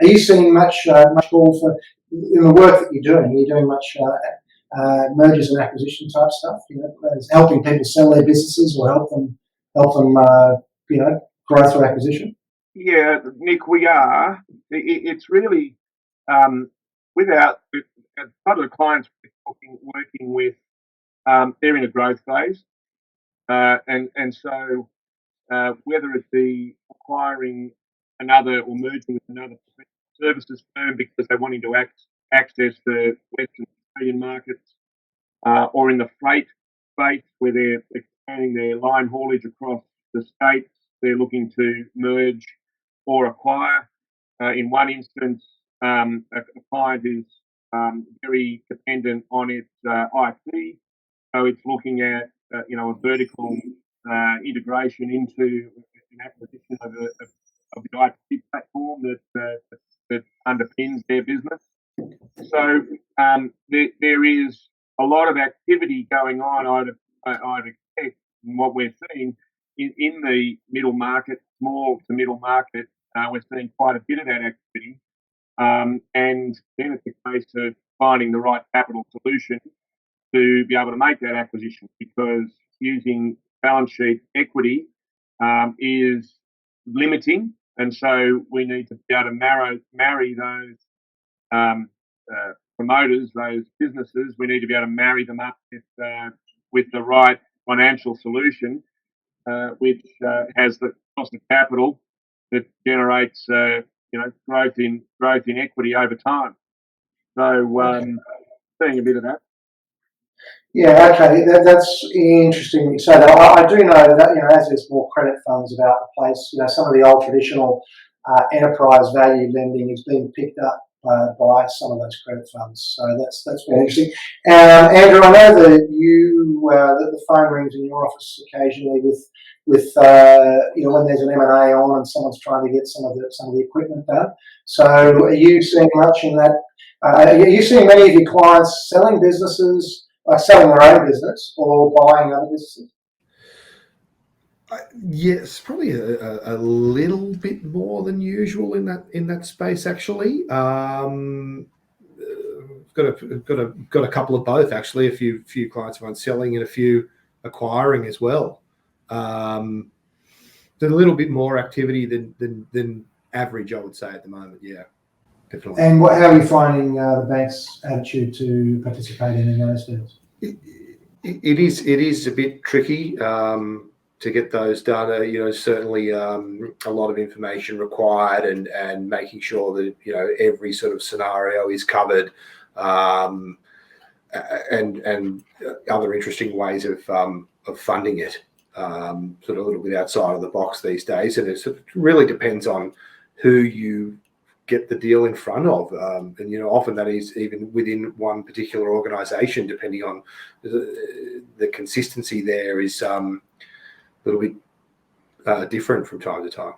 Are you seeing much call for in the work that you're doing? Are you doing much mergers and acquisition type stuff? Helping people sell their businesses or help them grow through acquisition. Yeah, Nick, we are. It's really without a lot of the clients we're working with. They're in a growth phase, and so whether it be acquiring another or merging with another services firm because they're wanting to access the Western Australian markets, or in the freight space where they're expanding their line haulage across the states, they're looking to merge or acquire. In one instance, a client is very dependent on its IP, so it's looking at a vertical integration into an acquisition of the IP platform that underpins their business. So there is a lot of activity going on. I'd expect what we're seeing in the middle market, small to middle market. We're seeing quite a bit of that activity, and then it's a case of finding the right capital solution to be able to make that acquisition, because using balance sheet equity is limiting, and so we need to be able to marry those promoters, those businesses. We need to be able to marry them up with the right financial solution, which has the cost of capital that generates growth in equity over time. So seeing a bit of that. Yeah, okay, that's interesting. So I do know that as there's more credit funds about the place, some of the old traditional enterprise value lending is being picked up by some of those credit funds. So that's very interesting. Andrew, I know that that the phone rings in your office occasionally with when there's an M&A on and someone's trying to get some of the equipment done. So are you seeing much in that? Are you seeing many of your clients selling businesses, like selling their own business or buying other businesses? Yes, probably a little bit more than usual in that space. Actually, got a couple of both. Actually, a few clients of mine selling and a few acquiring as well. There's a little bit more activity than average, I would say, at the moment. Yeah, definitely. And how are you finding the bank's attitude to participating in those deals? It is a bit tricky to get those done. Certainly a lot of information required, and making sure that every sort of scenario is covered, and other interesting ways of funding it. Sort of a little bit outside of the box these days, and it really depends on who you get the deal in front of, and often that is even within one particular organisation, depending on the consistency. There is a little bit different from time to time.